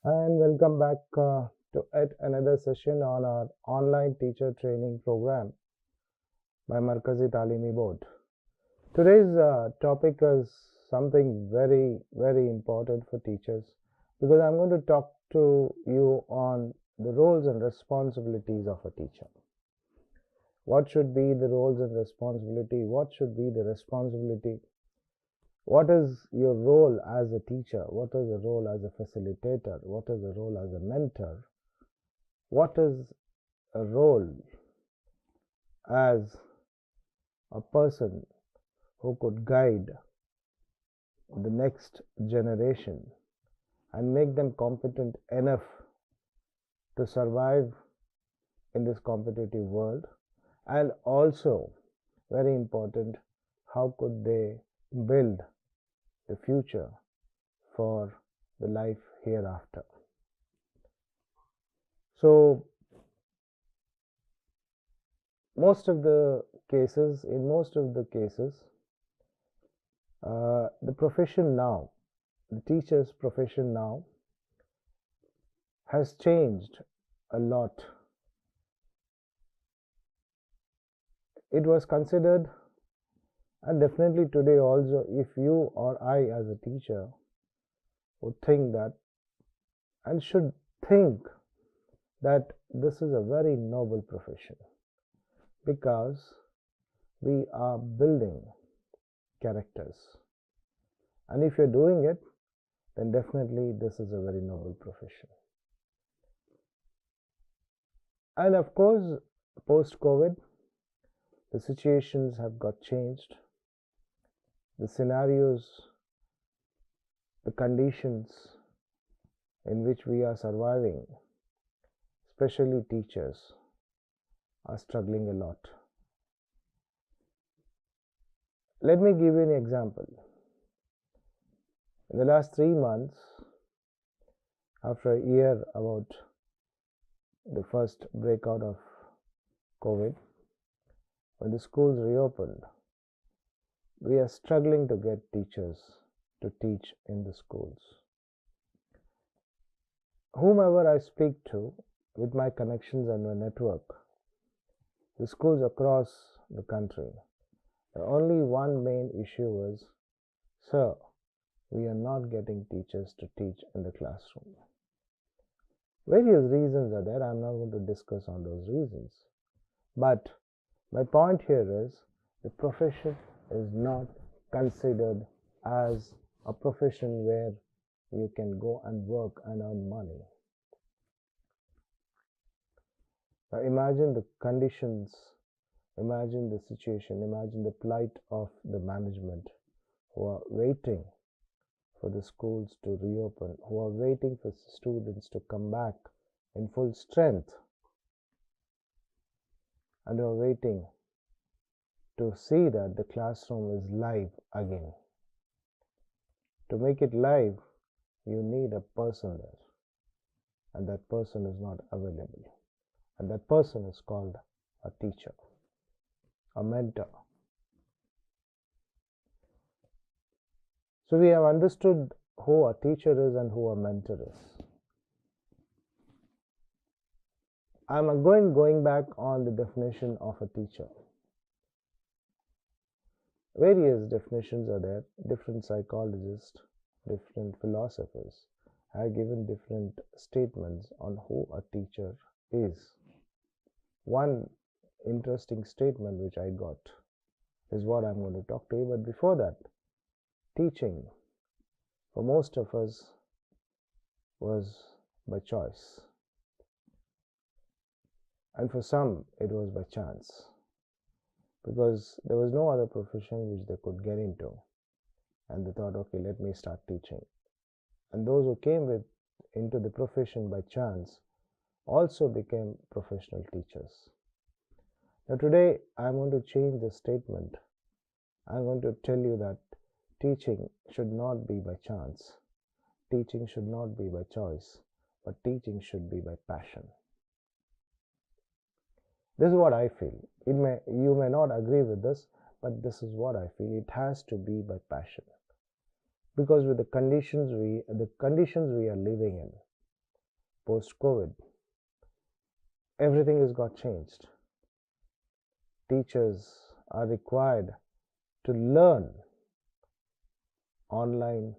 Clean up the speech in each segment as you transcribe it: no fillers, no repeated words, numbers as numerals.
And welcome back to yet another session on our online teacher training program by Markazi Talimi Board. Today's topic is something very important for teachers because I'm going to talk to you on the roles and responsibilities of a teacher. What should be the roles and responsibility? What should be the responsibility? What is your role as a teacher? What is the role as a facilitator? What is the role as a mentor? What is a role as a person who could guide the next generation and make them competent enough to survive in this competitive world? And also, very important, how could they build the future for the life hereafter? So, in most of the cases, the profession now, the teacher's profession now, has changed a lot. It was considered, and definitely today also, if you or I as a teacher would think that and should think that this is a very noble profession because we are building characters. And if you're doing it, then definitely this is a very noble profession. And of course, post COVID, the situations have got changed. The scenarios, the conditions in which we are surviving, especially teachers, are struggling a lot. Let me give you an example. In the last 3 months, after a year about the first breakout of COVID, when the schools reopened, we are struggling to get teachers to teach in the schools. Whomever I speak to with my connections and my network, the schools across the country, the only one main issue was, sir, we are not getting teachers to teach in the classroom. Various reasons are there. I'm not going to discuss on those reasons. But my point here is the profession is not considered as a profession where you can go and work and earn money. Now imagine the conditions, imagine the situation, imagine the plight of the management who are waiting for the schools to reopen, who are waiting for students to come back in full strength, and who are waiting to see that the classroom is live again. To make it live, you need a person there, and that person is not available. And that person is called a teacher, a mentor. So we have understood who a teacher is and who a mentor is. I'm going back on the definition of a teacher. Various definitions are there. Different psychologists, different philosophers have given different statements on who a teacher is. One interesting statement which I got is what I'm going to talk to you. But before that, teaching for most of us was by choice, and for some it was by chance, because there was no other profession which they could get into, and they thought, okay, let me start teaching. And those who came into the profession by chance also became professional teachers. Now today I'm going to change the statement. I'm going to tell you that teaching should not be by chance, teaching should not be by choice, but teaching should be by passion. This is what I feel. You may not agree with this, but this is what I feel. It has to be by passion, because with the conditions we are living in, post-COVID. Everything has got changed. Teachers are required to learn online.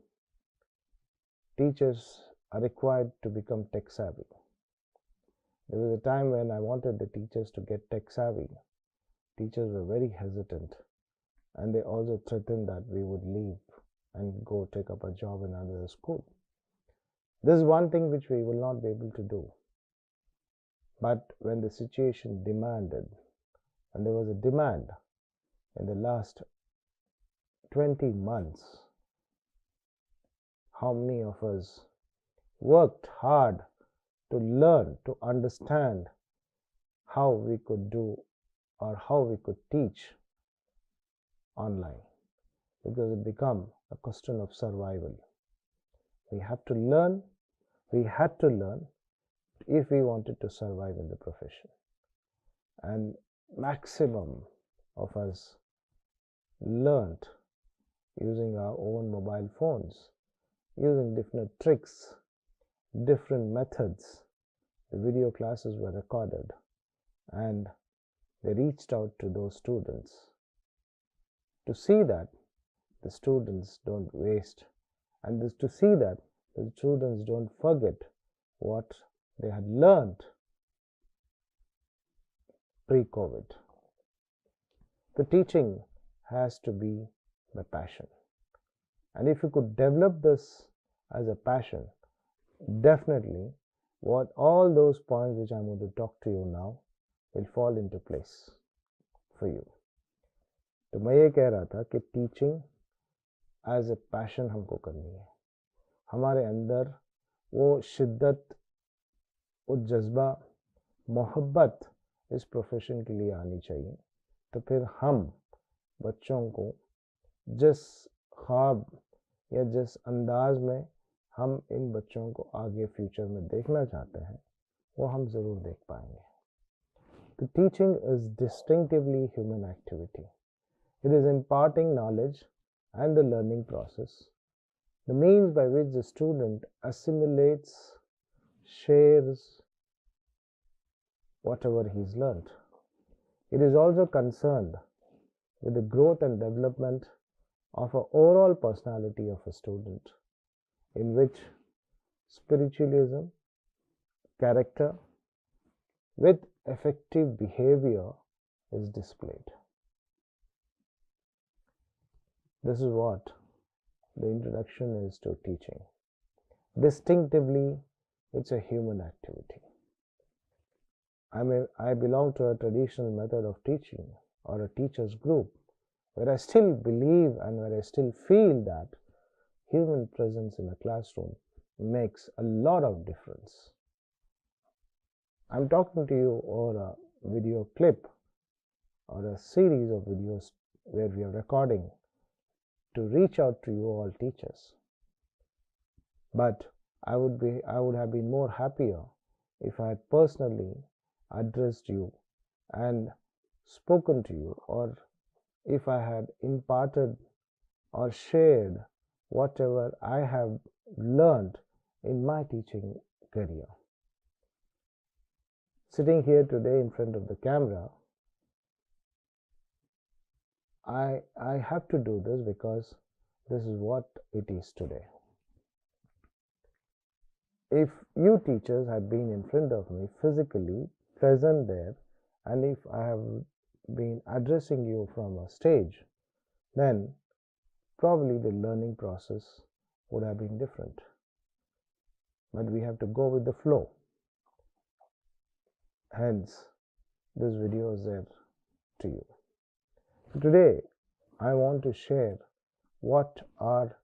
Teachers are required to become tech savvy. There was a time when I wanted the teachers to get tech savvy. Teachers were very hesitant, and they also threatened that we would leave and go take up a job in another school. This is one thing which we will not be able to do. But when the situation demanded, and there was a demand in the last 20 months, how many of us worked hard to learn, to understand how we could do or how we could teach online, because it became a question of survival. We had to learn if we wanted to survive in the profession. And maximum of us learned using our own mobile phones, using different tricks, different methods. The video classes were recorded and they reached out to those students to see that the students don't waste, and to see that the students don't forget what they had learned pre-COVID. The teaching has to be by passion, and if you could develop this as a passion, definitely what all those points which I'm going to talk to you now will fall into place for you. तो मैं ये कह रहा था कि teaching as a passion हमको करनी है. हमारे अंदर वो शिद्दत, वो जज्बा, मोहब्बत इस प्रोफेशन के लिए आनी चाहिए. तो फिर हम बच्चों को जिस ख्वाब या जिस अंदाज में हम इन बच्चों को आगे फ्यूचर में देखना चाहते हैं वो हम ज़रूर देख पाएंगे. The teaching is distinctively human activity. It is imparting knowledge and the learning process, the means by which the student assimilates, shares whatever he's learned. It is also concerned with the growth and development of an overall personality of a student, in which spiritualism, character, with effective behavior is displayed. This is what the introduction is to teaching. Distinctively, it's a human activity. I belong to a traditional method of teaching or a teacher's group where I still believe and where I still feel that human presence in a classroom makes a lot of difference. I'm talking to you over a video clip or a series of videos where we are recording to reach out to you all teachers. But I would have been more happier if I had personally addressed you and spoken to you, or if I had imparted or shared whatever I have learned in my teaching career. Sitting here today in front of the camera, I have to do this because this is what it is today. If you teachers had been in front of me physically present there, and if I have been addressing you from a stage, then probably the learning process would have been different. But we have to go with the flow. Hence, this video is there to you. Today, I want to share what are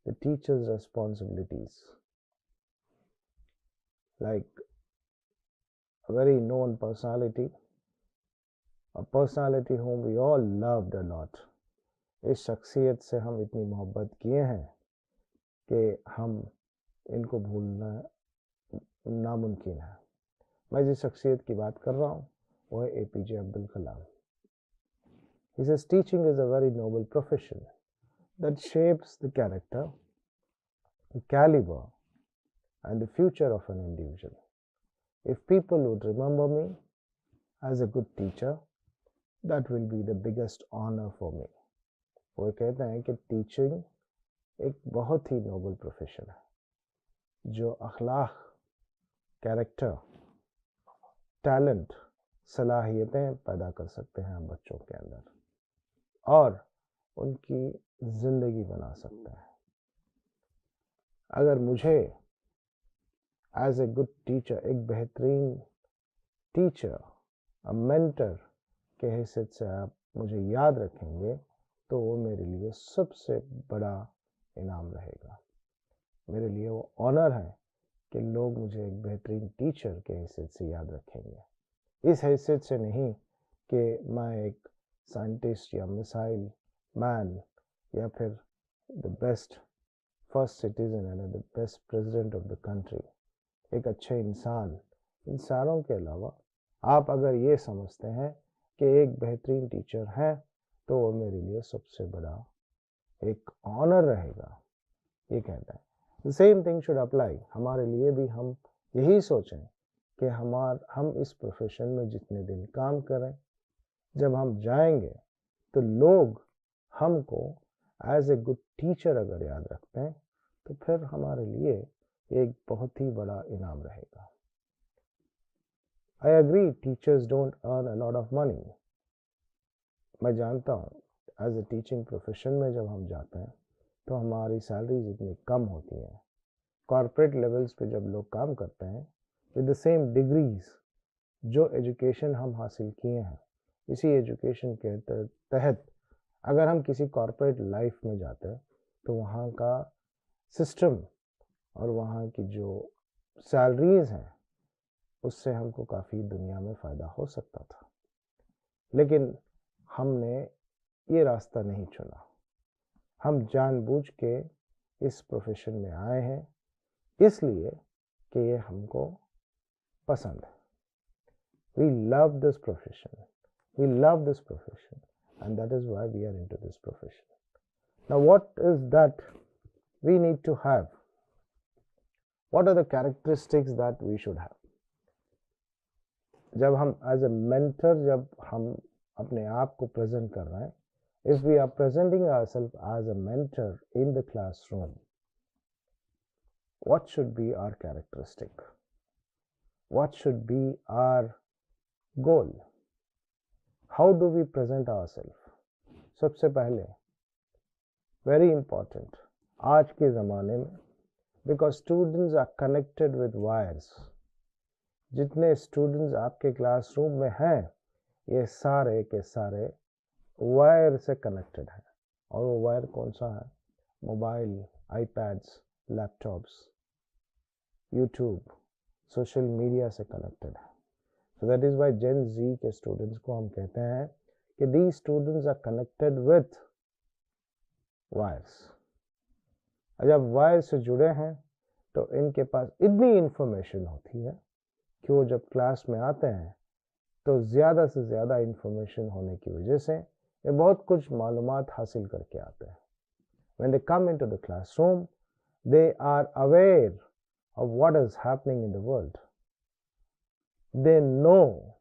the teacher's responsibilities. Like a very known personality, a personality whom we all loved a lot. इस शख्सियत से हम इतनी मोहब्बत किए हैं कि हम इनको भूलना नामुमकिन है. मैं जिस शख्सियत की बात कर रहा हूँ वो है APJ Abdul Kalam. He says teaching is a very noble profession that shapes the character, the caliber, and the future of an individual. If people would remember me as a good teacher, that will be the biggest honor for me. वो कहते हैं कि teaching एक बहुत ही noble profession है जो अखलाक, character, talent, सलाहियतें पैदा कर सकते हैं बच्चों के अंदर और उनकी ज़िंदगी बना सकते हैं। अगर मुझे एज ए गुड टीचर, एक बेहतरीन टीचर, अ मेंटर के हैसियत से आप मुझे याद रखेंगे तो वो मेरे लिए सबसे बड़ा इनाम रहेगा। मेरे लिए वो ऑनर है कि लोग मुझे एक बेहतरीन टीचर के हैसियत से याद रखेंगे। इस हैसियत से नहीं कि मैं एक साइंटिस्ट या मिसाइल मैन या फिर the best first citizen and the best president of the country, एक अच्छे इंसान। इन सारों के अलावा आप अगर ये समझते हैं कि एक बेहतरीन टीचर है तो वो मेरे लिए सबसे बड़ा एक ऑनर रहेगा, ये कहता है। The same thing should apply हमारे लिए भी। हम यही सोचें कि हम इस प्रोफेशन में जितने दिन काम करें, जब हम जाएंगे तो लोग हमको एज ए गुड टीचर अगर याद रखते हैं तो फिर हमारे लिए एक बहुत ही बड़ा इनाम रहेगा। I agree teachers don't earn a lot of money. मैं जानता हूँ एज ए टीचिंग प्रोफेशन में जब हम जाते हैं तो हमारी सैलरीज इतनी कम होती हैं। कॉर्पोरेट लेवल्स पे जब लोग काम करते हैं विद द सेम डिग्रीज जो एजुकेशन हम हासिल किए हैं, इसी एजुकेशन के तहत अगर हम किसी कॉर्पोरेट लाइफ में जाते हैं तो वहाँ का सिस्टम और वहाँ की जो सैलरीज हैं उससे हमको काफ़ी दुनिया में फ़ायदा हो सकता था, लेकिन हमने ये रास्ता नहीं चुना। हम जानबूझ के इस प्रोफेशन में आए हैं इसलिए कि ये हमको पसंद है। We love this profession. We love this profession, and that is why we are into this profession. Now, what is that we need to have? What are the characteristics that we should have? जब हम as a mentor, जब हम अपने आप को present कर रहे हैं, if we are presenting ourselves as a mentor in the classroom, what should be our characteristic? What should be our goal? How do we present ourselves? सबसे पहले very important आज के ज़माने में, because students are connected with wires, जितने students आपके classroom में हैं ये सारे के सारे वायर से कनेक्टेड हैं। और वो वायर कौन सा है? Mobile, iPads, laptops, YouTube, social media से कनेक्टेड है। So that is why Gen Z के स्टूडेंट्स को हम कहते हैं कि these students are connected with wires. जब वायर से जुड़े हैं तो इनके पास इतनी इंफॉर्मेशन होती है कि वो जब क्लास में आते हैं तो ज़्यादा से ज़्यादा इंफॉर्मेशन होने की वजह से ये बहुत कुछ मालूमात हासिल करके आते हैं। When they come into the classroom, they are aware of what is happening in the world. They know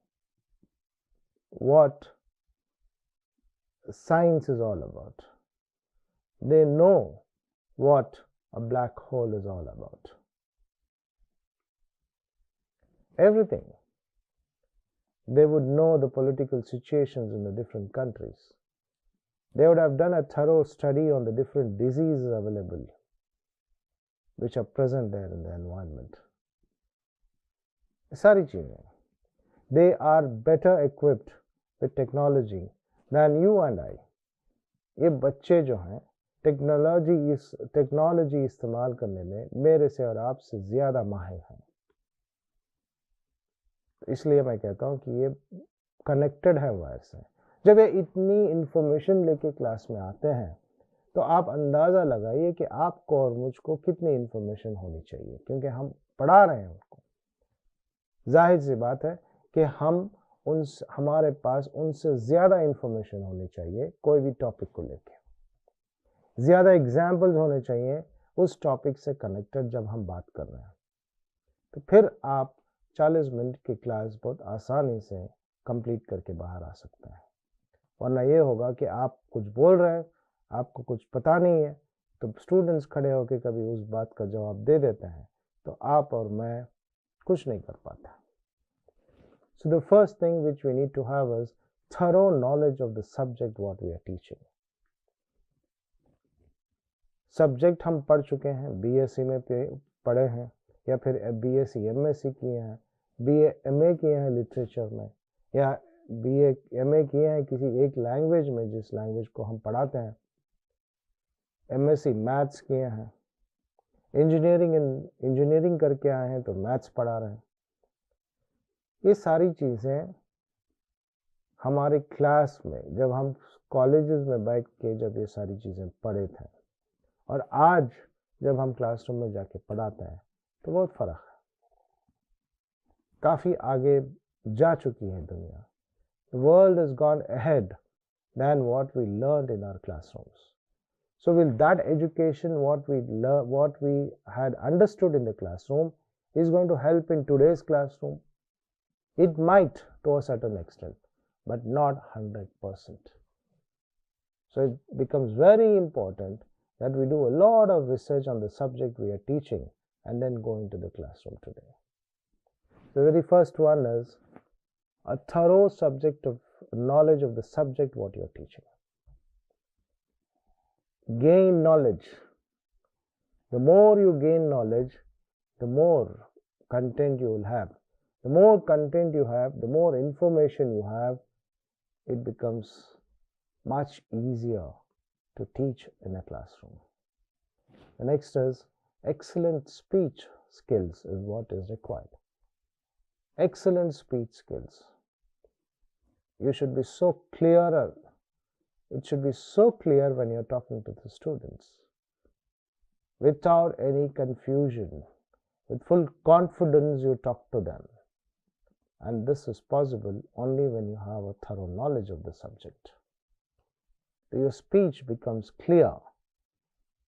what science is all about. They know what a black hole is all about. Everything. They would know the political situations in the different countries. They would have done a thorough study on the different diseases available which are present there in the environment. सारी चीज़ें. They are better equipped with technology than you and I. ये बच्चे जो हैं technology इस्तेमाल करने में मेरे से और आपसे ज़्यादा माहिर हैं। इसलिए मैं कहता हूँ कि ये कनेक्टेड है वायर से। जब ये इतनी इंफॉर्मेशन लेके क्लास में आते हैं तो आप अंदाज़ा लगाइए कि आपको और मुझको कितनी इंफॉर्मेशन होनी चाहिए, क्योंकि हम पढ़ा रहे हैं उनको। जाहिर सी बात है कि हमारे पास उनसे ज़्यादा इंफॉर्मेशन होनी चाहिए कोई भी टॉपिक को लेके, ज़्यादा एग्जाम्पल्स होने चाहिए उस टॉपिक से कनेक्टेड जब हम बात कर रहे हैं। तो फिर आप 40 मिनट की क्लास बहुत आसानी से कंप्लीट करके बाहर आ सकता है। वरना ये होगा कि आप कुछ बोल रहे हैं, आपको कुछ पता नहीं है, तो स्टूडेंट्स खड़े होकर कभी उस बात का जवाब दे देते हैं, तो आप और मैं कुछ नहीं कर पाते। So the first thing which we need to have is thorough knowledge of the subject what we are teaching. Subject हम पढ़ चुके हैं, बीएससी में पढ़े हैं, या फिर बीएससी एमएससी किए हैं, बीए एमए किए हैं लिटरेचर में, या बीए एमए किए हैं किसी एक लैंग्वेज में जिस लैंग्वेज को हम पढ़ाते हैं, एमएससी मैथ्स किए हैं, इंजीनियरिंग करके आए हैं तो मैथ्स पढ़ा रहे हैं। ये सारी चीज़ें हमारी क्लास में, जब हम कॉलेजेस में बैठ के जब ये सारी चीज़ें पढ़े थे और आज जब हम क्लासरूम में जाके पढ़ाते हैं, तो बहुत फ़र्क है। काफ़ी आगे जा चुकी है दुनिया। The world has gone ahead than what we learned in our classrooms. So will that education what we had understood in the classroom is going to help in today's classroom? It might to a certain extent, but not 100%. So it becomes very important that we do a lot of research on the subject we are teaching and then go into the classroom today. The very first one is a thorough subject of knowledge of the subject what you are teaching. Gain knowledge. The more you gain knowledge, the more content you will have. The more content you have, the more information you have, it becomes much easier to teach in a classroom. The next is excellent speech skills is what is required. Excellent speech skills. You should be so clearer. It should be so clear when you're talking to the students, without any confusion, with full confidence you talk to them. And this is possible only when you have a thorough knowledge of the subject. Your speech becomes clear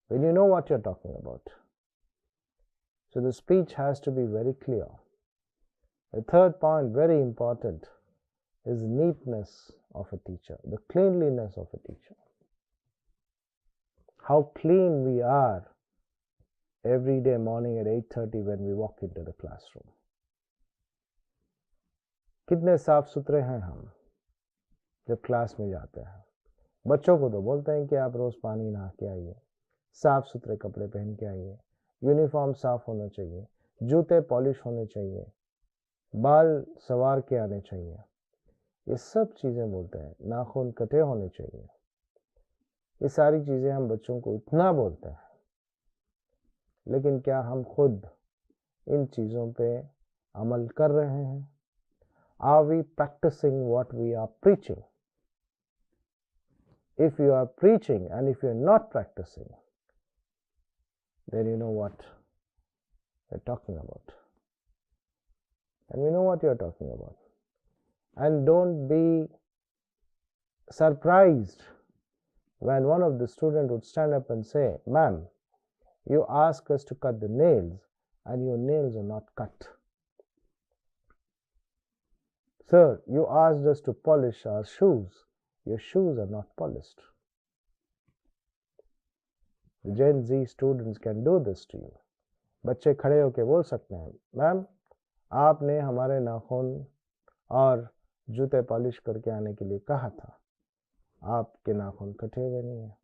when you know what you're talking about. So the speech has to be very clear. The third point, very important, is neatness of a teacher, the cleanliness of a teacher. How clean we are every day morning at 8:30 when we walk into the classroom. कितने साफ सुथरे हैं हम जब class में जाते हैं। बच्चों को तो बोलते हैं कि आप रोज़ पानी नहा के आइए, साफ सुथरे कपड़े पहन के आइए, यूनिफॉर्म साफ होना चाहिए, जूते पॉलिश होने चाहिए, बाल सवार के आने चाहिए, ये सब चीज़ें बोलते हैं। नाखून कटे होने चाहिए। ये सारी चीज़ें हम बच्चों को इतना बोलते हैं, लेकिन क्या हम खुद इन चीज़ों पे अमल कर रहे हैं? Are we practicing what we are preaching? If you are preaching and if you are not practicing, then you know what we're talking about. And we know what you're talking about. And don't be surprised when one of the students would stand up and say, "Ma'am, you ask us to cut the nails and your nails are not cut. Sir, you asked us to polish our shoes. Your shoes are not polished." The Gen Z students can do this to you. बच्चे खड़े होकर बोल सकते हैं, "ma'am, आपने हमारे नाखून और जूते पॉलिश करके आने के लिए कहा था, आपके नाखून कटे हुए नहीं हैं।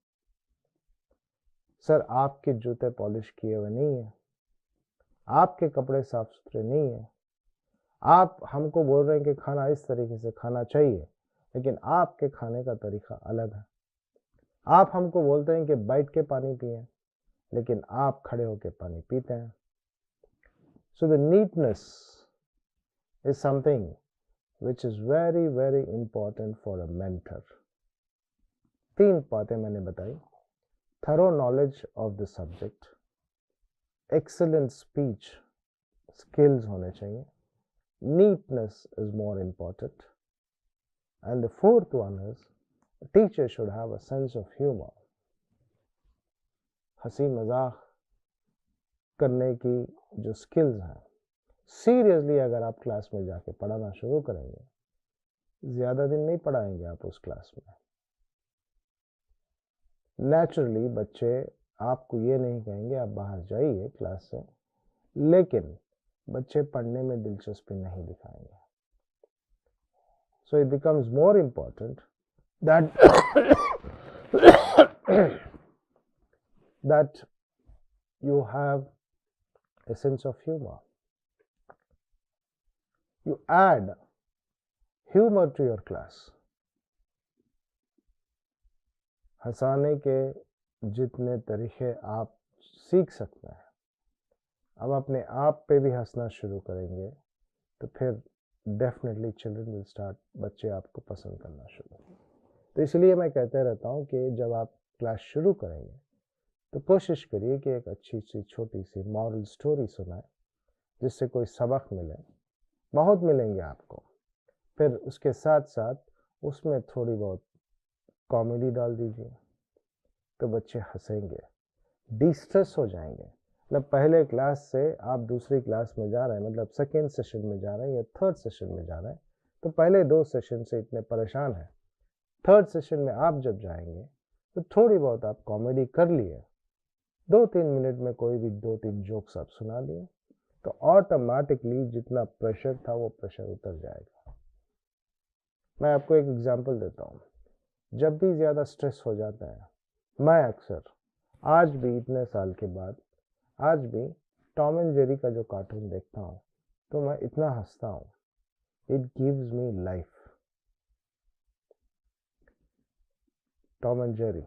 सर, आपके जूते पॉलिश किए हुए नहीं हैं, आपके कपड़े साफ सुथरे नहीं हैं, आप हमको बोल रहे हैं कि खाना इस तरीके से खाना चाहिए, लेकिन आपके खाने का तरीका अलग है। आप हमको बोलते हैं कि बैठ के पानी पिएं, लेकिन आप खड़े होकर पानी पीते हैं." So the neatness is something which is very very important for a mentor. 3 बातें मैंने बताई। thorough knowledge of the subject, excellent speech skills होने चाहिए, neatness is more important, and the fourth one is a teacher should have a sense of humor. हंसी मजाक करने की जो स्किल्स हैं, सीरियसली अगर आप क्लास में जाके पढ़ाना शुरू करेंगे, ज़्यादा दिन नहीं पढ़ाएंगे आप उस क्लास में। नेचुरली बच्चे आपको ये नहीं कहेंगे आप बाहर जाइए क्लास से, लेकिन बच्चे पढ़ने में दिलचस्पी नहीं दिखाएंगे। So it becomes more important that that you have a sense of humor. You add humor to your class. हंसाने के जितने तरीके आप सीख सकते हैं, अब अपने आप पे भी हंसना शुरू करेंगे तो फिर डेफिनेटली चिल्ड्रन विल स्टार्ट, बच्चे आपको पसंद करना शुरू। तो इसलिए मैं कहते रहता हूँ कि जब आप क्लास शुरू करेंगे तो कोशिश करिए कि एक अच्छी सी छोटी सी मॉरल स्टोरी सुनाए जिससे कोई सबक मिले। बहुत मिलेंगे आपको। फिर उसके साथ साथ उसमें थोड़ी बहुत कॉमेडी डाल दीजिए तो बच्चे हंसेंगे, डिस्ट्रेस हो जाएंगे। मतलब पहले क्लास से आप दूसरी क्लास में जा रहे हैं, मतलब सेकेंड सेशन में जा रहे हैं या थर्ड सेशन में जा रहे हैं, तो पहले 2 सेशन से इतने परेशान हैं, थर्ड सेशन में आप जब जाएंगे तो थोड़ी बहुत आप कॉमेडी कर लिए, 2-3 मिनट में कोई भी 2-3 जोक्स आप सुना दिए तो ऑटोमेटिकली जितना प्रेशर था वो प्रेशर उतर जाएगा। मैं आपको एक एग्जांपल देता हूँ। जब भी ज़्यादा स्ट्रेस हो जाता है, मैं अक्सर आज भी इतने साल के बाद आज भी टॉम एंड जेरी का जो कार्टून देखता हूँ तो मैं इतना हंसता हूँ, it gives me life. Tom and Jerry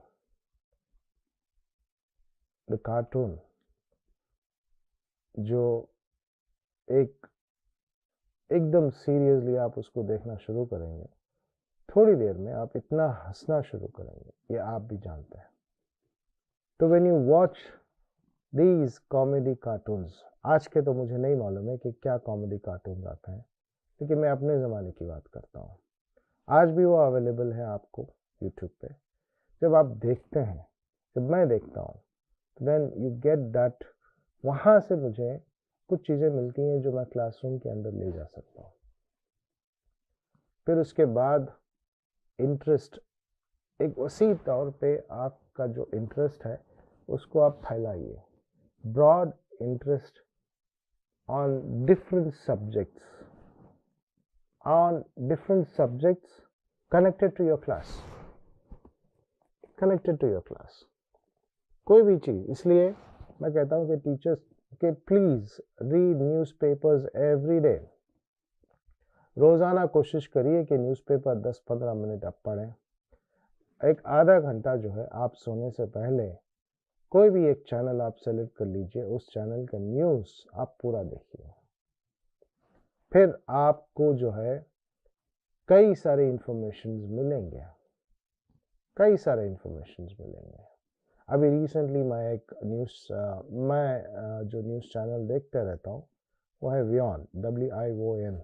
the cartoon जो एकदम सीरियसली आप उसको देखना शुरू करेंगे, थोड़ी देर में आप इतना हंसना शुरू करेंगे, ये आप भी जानते हैं। तो when you watch these comedy cartoons, आज के तो मुझे नहीं मालूम है कि क्या कॉमेडी कार्टून आते हैं, लेकिन मैं अपने ज़माने की बात करता हूँ। आज भी वो अवेलेबल है आपको यूट्यूब पे। जब आप देखते हैं, जब मैं देखता हूँ, देन यू गेट दैट, वहाँ से मुझे कुछ चीज़ें मिलती हैं जो मैं क्लासरूम के अंदर ले जा सकता हूँ। फिर उसके बाद इंटरेस्ट, एक वसी तौर पे आपका जो इंटरेस्ट है उसको आप फैलाइए। Broad interest on different subjects connected to your class, कोई भी चीज़। इसलिए मैं कहता हूँ कि टीचर्स के please read newspapers every day. रोज़ाना कोशिश करिए कि न्यूज़पेपर 10-15 मिनट आप पढ़ें। एक आधा घंटा जो है आप सोने से पहले कोई भी एक चैनल आप सेलेक्ट कर लीजिए, उस चैनल का न्यूज़ आप पूरा देखिए। फिर आपको जो है कई सारे इंफॉर्मेशंस मिलेंगे, अभी रिसेंटली मैं एक जो न्यूज़ चैनल देखते रहता हूँ वो है WION, WION।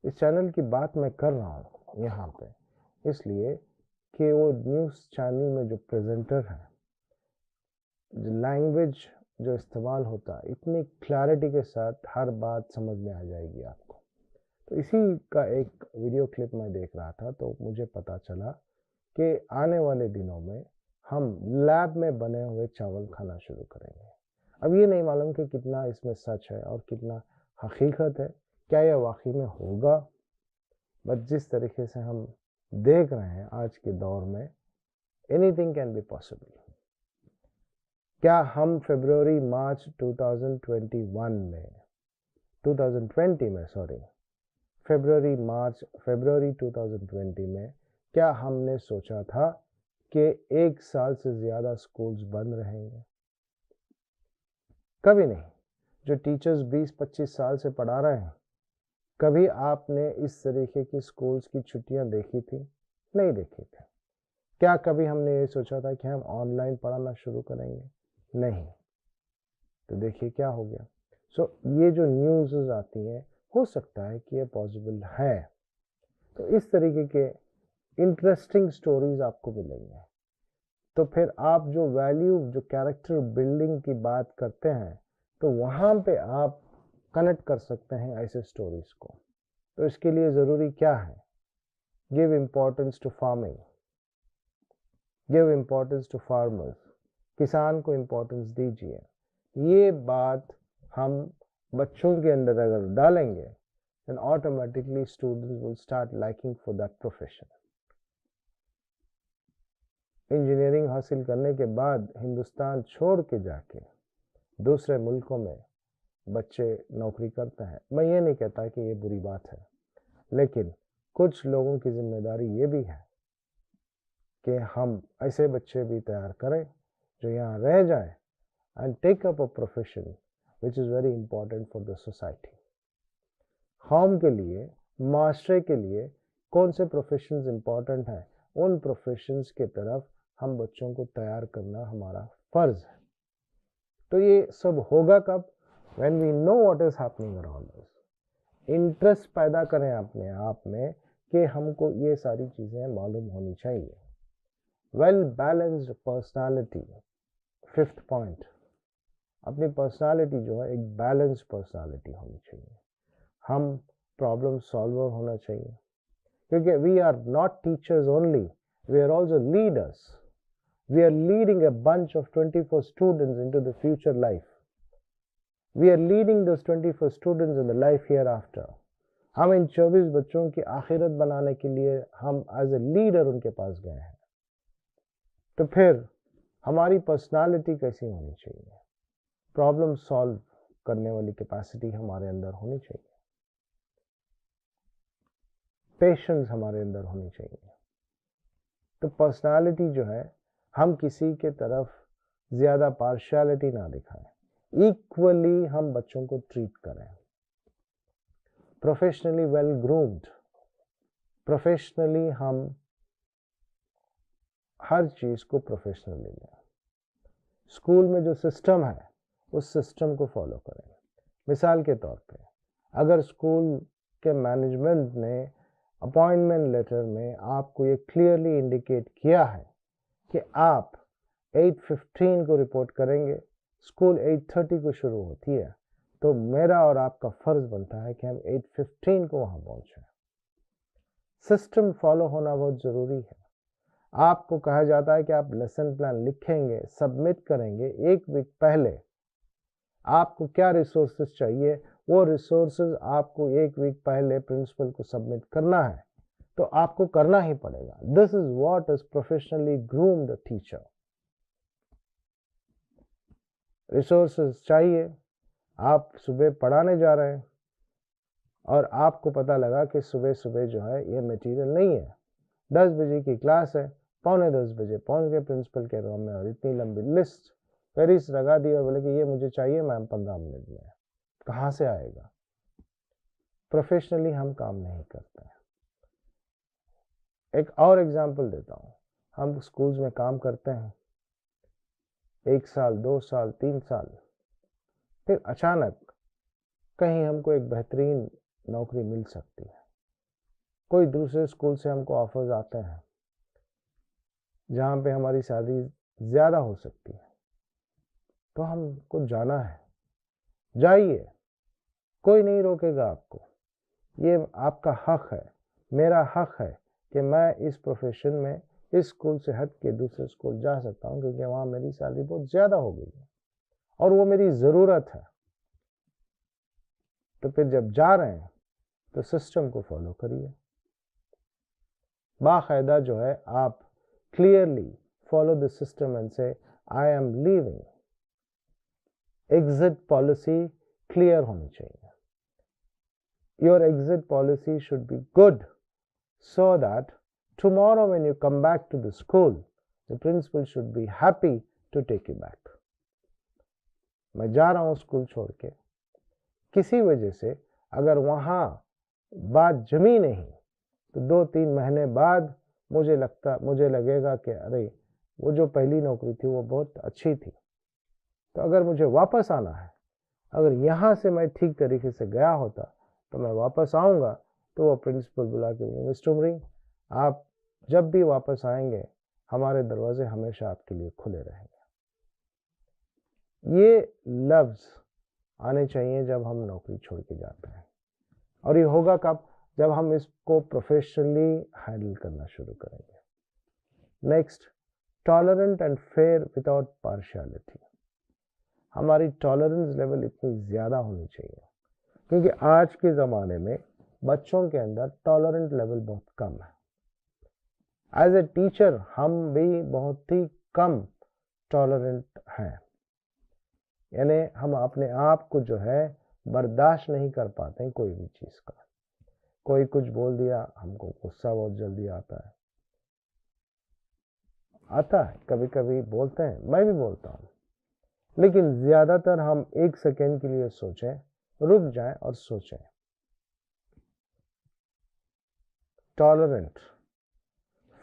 इस चैनल की बात मैं कर रहा हूँ यहाँ पे इसलिए कि वो न्यूज़ चैनल में जो प्रेजेंटर है, जो लैंग्वेज जो इस्तेमाल होता है, इतनी क्लैरिटी के साथ हर बात समझ में आ जाएगी आपको। तो इसी का एक वीडियो क्लिप मैं देख रहा था तो मुझे पता चला कि आने वाले दिनों में हम लैब में बने हुए चावल खाना शुरू करेंगे। अब ये नहीं मालूम कि कितना इसमें सच है और कितना हकीकत है, क्या यह वाकई में होगा, बट जिस तरीके से हम देख रहे हैं आज के दौर में, एनीथिंग कैन बी पॉसिबल। क्या हम फरवरी 2020 में क्या हमने सोचा था कि 1 साल से ज़्यादा स्कूल्स बंद रहेंगे? कभी नहीं। जो टीचर्स 20-25 साल से पढ़ा रहे हैं, कभी आपने इस तरीके की स्कूल्स की छुट्टियां देखी थी? नहीं देखी थी। क्या कभी हमने ये सोचा था कि हम ऑनलाइन पढ़ाना शुरू करेंगे? नहीं। तो देखिए क्या हो गया। ये जो न्यूज़ आती हैं, हो सकता है कि ये पॉसिबल है। तो इस तरीके के इंटरेस्टिंग स्टोरीज आपको मिलेंगे। तो फिर आप जो वैल्यू, जो कैरेक्टर बिल्डिंग की बात करते हैं, तो वहाँ पे आप कनेक्ट कर सकते हैं ऐसे स्टोरीज को। तो इसके लिए ज़रूरी क्या है? Give importance to farming, give importance to farmers, किसान को इम्पोर्टेंस दीजिए। ये बात हम बच्चों के अंदर अगर डालेंगे then automatically students will start liking for that profession. Engineering हासिल करने के बाद हिंदुस्तान छोड़ के जाके दूसरे मुल्कों में बच्चे नौकरी करते हैं। मैं ये नहीं कहता कि ये बुरी बात है, लेकिन कुछ लोगों की जिम्मेदारी ये भी है कि हम ऐसे बच्चे भी तैयार करें जो यहाँ रह जाए and take up a profession which is very important for the society. कौम के लिए, माशरे के लिए कौन से प्रोफेशंस इंपॉर्टेंट हैं, उन प्रोफेशंस के तरफ हम बच्चों को तैयार करना हमारा फ़र्ज़ है। तो ये सब होगा कब? When we know what is happening around us. Interest पैदा करें अपने आप में कि हमको ये सारी चीज़ें मालूम होनी चाहिए। Well balanced personality, 5th point, अपनी पर्सनालिटी जो है एक बैलेंस्ड पर्सनालिटी होनी चाहिए। हम प्रॉब्लम सॉल्वर होना चाहिए, क्योंकि we are not teachers only, we are also leaders. We are leading a bunch of 24 students into the future life. We are leading those 24 students in the life hereafter. हम इन 24 बच्चों की आखिरत बनाने के लिए हम एज ए लीडर उनके पास गए हैं। तो फिर हमारी पर्सनालिटी कैसी होनी चाहिए? प्रॉब्लम सॉल्व करने वाली कैपेसिटी हमारे अंदर होनी चाहिए, पेशेंस हमारे अंदर होनी चाहिए। तो पर्सनालिटी जो है, हम किसी के तरफ ज़्यादा पार्शियलिटी ना दिखाएं, इक्वली हम बच्चों को ट्रीट करें। प्रोफेशनली वेल ग्रूम्ड, प्रोफेशनली हम हर चीज़ को प्रोफेशनली लें। स्कूल में जो सिस्टम है उस सिस्टम को फॉलो करें। मिसाल के तौर पे, अगर स्कूल के मैनेजमेंट ने अपॉइंटमेंट लेटर में आपको ये क्लियरली इंडिकेट किया है कि आप 8:15 को रिपोर्ट करेंगे, स्कूल 8:30 को शुरू होती है, तो मेरा और आपका फ़र्ज़ बनता है कि हम 8:15 को वहाँ पहुँचें। सिस्टम फॉलो होना बहुत ज़रूरी है। आपको कहा जाता है कि आप लेसन प्लान लिखेंगे, सबमिट करेंगे, 1 वीक पहले आपको क्या रिसोर्सेज चाहिए, वो रिसोर्सेज आपको 1 वीक पहले प्रिंसिपल को सबमिट करना है, तो आपको करना ही पड़ेगा। This is what is professionally groomed teacher. Resources चाहिए, आप सुबह पढ़ाने जा रहे हैं और आपको पता लगा कि सुबह सुबह जो है ये मटेरियल नहीं है, 10 बजे की क्लास है, 9:45 बजे पहुंच गए प्रिंसिपल के रूम में और इतनी लंबी लिस्ट पेरिस लगा दी और बोले कि ये मुझे चाहिए मैम 15 मिनट में। कहाँ से आएगा? प्रोफेशनली हम काम नहीं करते हैं। एक और एग्जांपल देता हूँ, हम स्कूल्स में काम करते हैं 1 साल, 2 साल, 3 साल, फिर अचानक कहीं हमको एक बेहतरीन नौकरी मिल सकती है। कोई दूसरे स्कूल से हमको ऑफर्स आते हैं जहाँ पे हमारी सैलरी ज़्यादा हो सकती है, तो हमको जाना है। जाइए, कोई नहीं रोकेगा आपको। ये आपका हक है, मेरा हक है कि मैं इस प्रोफेशन में इस स्कूल से हट के दूसरे स्कूल जा सकता हूँ, क्योंकि वहाँ मेरी सैलरी बहुत ज़्यादा हो गई है और वो मेरी ज़रूरत है। तो फिर जब जा रहे हैं तो सिस्टम को फॉलो करिए। बाकायदा जो है आप clearly follow the system and से I am leaving. Exit policy clear होनी चाहिए। Your exit policy should be good so that tomorrow when you come back to the school, the principal should be happy to take you back. मैं जा रहा हूँ school छोड़ के, किसी वजह से अगर वहाँ बात जमी नहीं तो 2-3 महीने बाद मुझे लगेगा कि अरे वो जो पहली नौकरी थी वो बहुत अच्छी थी, तो अगर मुझे वापस आना है, अगर यहाँ से मैं ठीक तरीके से गया होता तो मैं वापस आऊँगा, तो वो प्रिंसिपल बुला के मिस्टर उमरी, आप जब भी वापस आएंगे हमारे दरवाजे हमेशा आपके लिए खुले रहेंगे। ये लफ्ज़ आने चाहिए जब हम नौकरी छोड़ के जाते हैं। और ये होगा कब? जब हम इसको प्रोफेशनली हैंडल करना शुरू करेंगे। Next, tolerant and fair without partiality. हमारी टॉलरेंस लेवल इतनी ज़्यादा होनी चाहिए, क्योंकि आज के ज़माने में बच्चों के अंदर टॉलरेंट लेवल बहुत कम है। एज ए टीचर हम भी बहुत ही कम टॉलरेंट हैं, यानी हम अपने आप को जो है बर्दाश्त नहीं कर पाते हैं कोई भी चीज़ का। कोई कुछ बोल दिया, हमको गुस्सा बहुत जल्दी आता है, कभी कभी बोलते हैं, मैं भी बोलता हूँ, लेकिन ज़्यादातर हम एक सेकेंड के लिए सोचें, रुक जाएं और सोचें। Tolerant,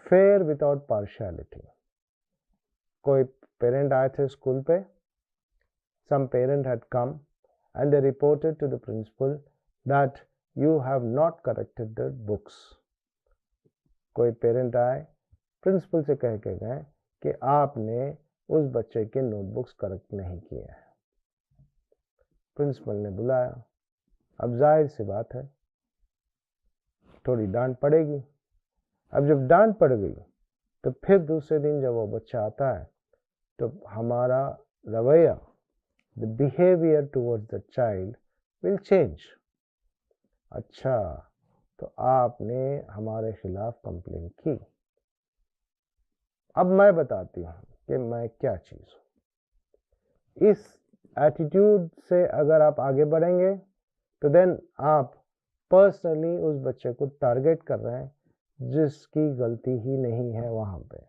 fair without partiality. कोई पेरेंट आए थे स्कूल पे, some parent had come and they reported to the principal that you have not corrected the books. कोई पेरेंट आए, प्रिंसिपल से कह के गए कि आपने उस बच्चे के नोटबुक्स करेक्ट नहीं किए हैं। प्रिंसिपल ने बुलाया। अब जाहिर सी बात है थोड़ी डांट पड़ेगी। अब जब डांट पड़ गई तो फिर दूसरे दिन जब वो बच्चा आता है तो हमारा रवैया, the behavior towards the child will change. अच्छा, तो आपने हमारे खिलाफ कंप्लेन की। अब मैं बताती हूँ कि मैं क्या चीज़ हूँ। इस एटीट्यूड से अगर आप आगे बढ़ेंगे तो देन आप पर्सनली उस बच्चे को टारगेट कर रहे हैं जिसकी गलती ही नहीं है वहाँ पे।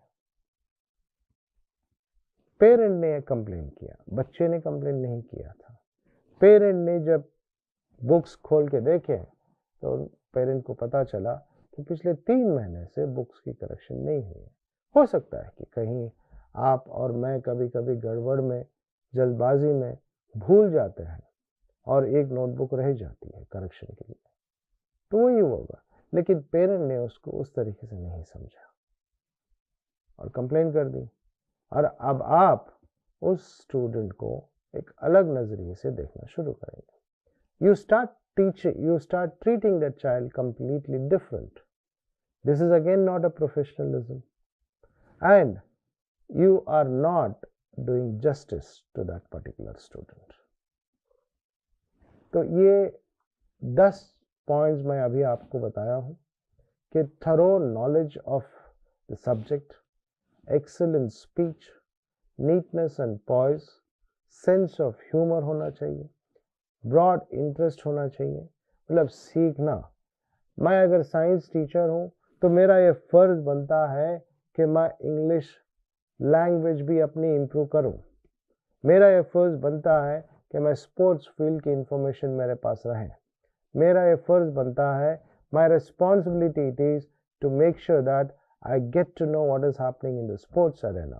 पेरेंट ने कंप्लेन किया, बच्चे ने कंप्लेन नहीं किया था। पेरेंट ने जब बुक्स खोल के देखे तो पेरेंट को पता चला कि पिछले 3 महीने से बुक्स की करेक्शन नहीं हुई है। हो सकता है कि कहीं आप और मैं कभी कभी गड़बड़ में, जल्दबाजी में भूल जाते हैं और एक नोटबुक रह जाती है करेक्शन के लिए, तो वही होगा। लेकिन पेरेंट ने उसको उस तरीके से नहीं समझा और कंप्लेन कर दी। और अब आप उस स्टूडेंट को एक अलग नजरिए से देखना शुरू करेंगे। You start treating that child completely different. This is again not a professionalism and you are not doing justice to that particular student. तो ये 10 पॉइंट्स मैं अभी आपको बताया हूं कि thorough knowledge of the subject, excellent speech, neatness and poise, sense of humor होना चाहिए, broad interest होना चाहिए, मतलब सीखना। मैं अगर साइंस टीचर हूँ तो मेरा ये फर्ज बनता है कि मैं इंग्लिश लैंग्वेज भी अपनी इम्प्रूव करूँ। मेरा ये फर्ज बनता है कि मैं स्पोर्ट्स फील्ड की इंफॉर्मेशन मेरे पास रहे। मेरा ये फर्ज बनता है, my responsibility it is to make sure that I get to know what is happening in the sports arena.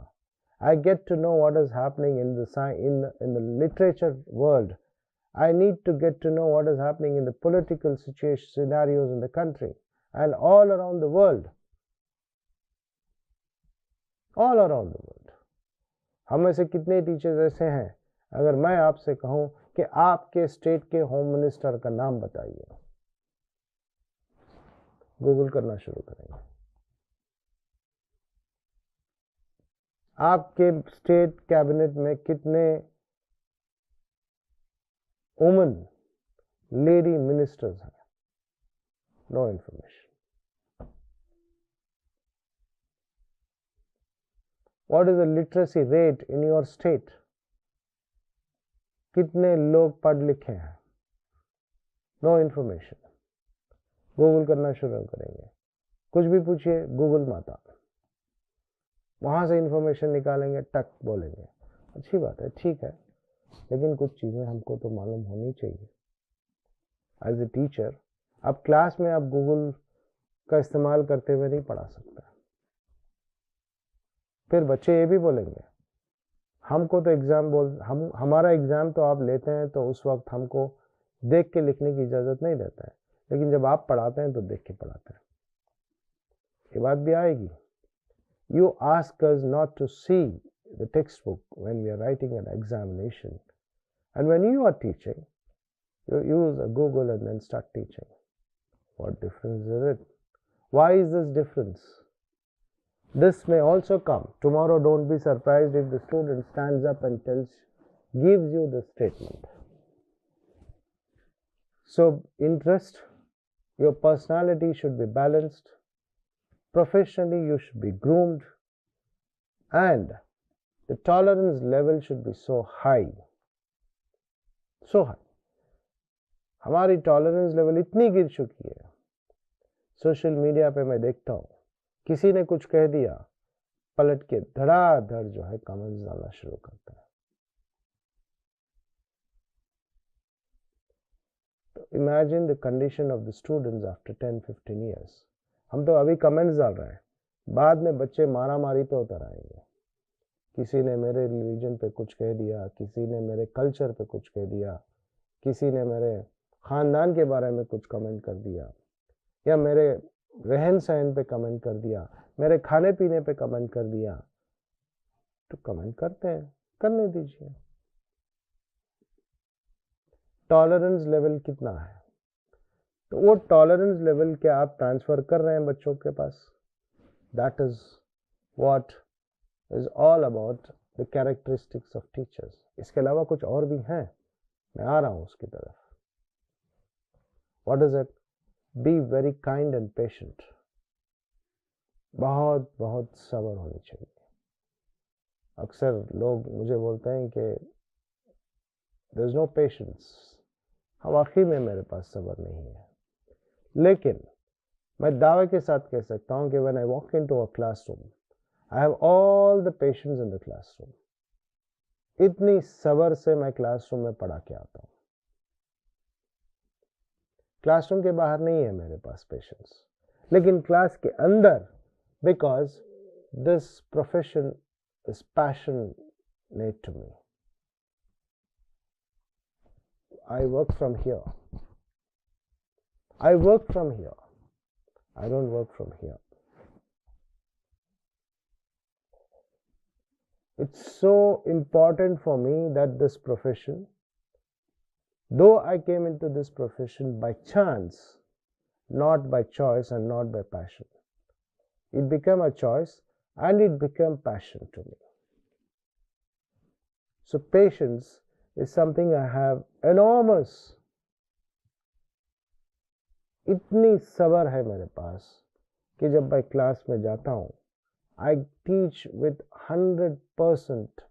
I get to know what is happening in the literature world. I need to get to know what is happening in the political scenarios in the country and all around the world. All around the world. हम में से कितने teachers ऐसे हैं, अगर मैं आपसे कहूं कि आपके स्टेट के होम मिनिस्टर का नाम बताइए, गूगल करना शुरू करेंगे। आपके स्टेट कैबिनेट में कितने वुमेन लेडी मिनिस्टर्स हैं? No information. What is the literacy rate in your state? कितने लोग पढ़ लिखे हैं? No information. गूगल करना शुरू करेंगे, कुछ भी पूछिए, गूगल माता, वहां से इंफॉर्मेशन निकालेंगे, टक बोलेंगे। अच्छी बात है, ठीक है, लेकिन कुछ चीजें हमको तो मालूम होनी चाहिए। एज ए टीचर अब क्लास में आप गूगल का इस्तेमाल करते हुए नहीं पढ़ा सकते। फिर बच्चे ये भी बोलेंगे, हमको तो हमारा एग्जाम तो आप लेते हैं तो उस वक्त हमको देख के लिखने की इजाजत नहीं देता है, लेकिन जब आप पढ़ाते हैं तो देख के पढ़ाते हैं। ये बात भी आएगी। You ask us not to see the textbook when we are writing an examination, And when you are teaching, you use a Google and then start teaching. What difference is it? Why is this difference? This may also come. Tomorrow, don't be surprised if the student stands up and gives you the statement. So, interest, your personality should be balanced. Professionally, you should be groomed. And the tolerance level should be so high. So high. हमारी tolerance level इतनी गिर चुकी है, social media पे मैं देखता हूँ, किसी ने कुछ कह दिया, पलट के धड़ाधड़ जो है कमेंट्स डालना शुरू करता है. तो imagine the condition of the students after 10-15 years. हम तो अभी कमेंट्स डाल रहे हैं, बाद में बच्चे मारा मारी पे उतर आएंगे. किसी ने मेरे रिलीजन पे कुछ कह दिया, किसी ने मेरे कल्चर पे कुछ कह दिया, किसी ने मेरे ख़ानदान के बारे में कुछ कमेंट कर दिया, या मेरे रहन सहन पे कमेंट कर दिया, मेरे खाने पीने पे कमेंट कर दिया. तो कमेंट करते हैं, करने दीजिए. टॉलरेंस लेवल कितना है, तो वो टॉलरेंस लेवल क्या आप ट्रांसफ़र कर रहे हैं बच्चों के पास? That is what is all about the characteristics of teachers. इसके अलावा कुछ और भी हैं, मैं आ रहा हूँ उसकी तरफ. What is it? Be very kind and patient. बहुत बहुत सब्र होनी चाहिए. अक्सर लोग मुझे बोलते हैं कि देयर इज़ नो पेशेंस. हाँ, वाकई में मेरे पास सब्र नहीं है, लेकिन मैं दावे के साथ कह सकता हूँ कि when I walk into a classroom, I have all the patience in the classroom. इतनी सब्र से मैं क्लासरूम में पढ़ा के आता हूँ. क्लासरूम के बाहर नहीं है मेरे पास पेशेंस, लेकिन क्लास के अंदर, because this profession is passionate to me. I work from here. I work from here. I don't work from here. It's so important for me that this profession, though I came into this profession by chance, not by choice and not by passion, it became a choice and it became passion to me. So patience is something I have enormous. इतनी सब्र है मेरे पास कि जब मैं class में जाता हूँ, I teach with 100%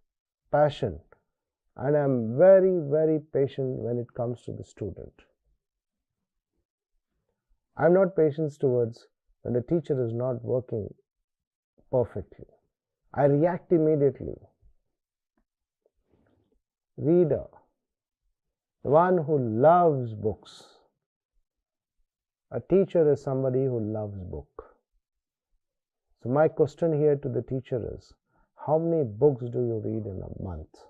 passion, and I am very, very patient when it comes to the student. I am not patient towards when the teacher is not working perfectly. I react immediately. Reader, the one who loves books. A teacher is somebody who loves book. So my question here to the teacher is, how many books do you read in a month?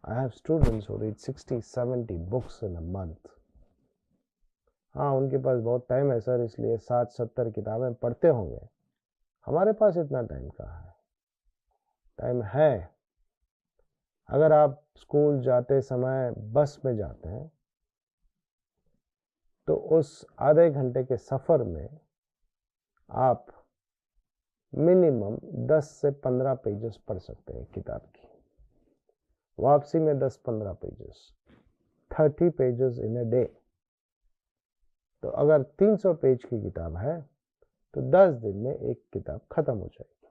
I have students who read 60-70 books in a month. हाँ, उनके पास बहुत time है sir, इसलिए 60-70 किताबें पढ़ते होंगे. हमारे पास इतना टाइम कहाँ है? टाइम है. अगर आप स्कूल जाते समय बस में जाते हैं, तो उस आधे घंटे के सफ़र में आप मिनिमम 10 से 15 पेजेस पढ़ सकते हैं किताब की. वापसी में 10-15 pages, 30 pages in a day. तो अगर 300 पेज की किताब है तो 10 दिन में एक किताब खत्म हो जाएगी.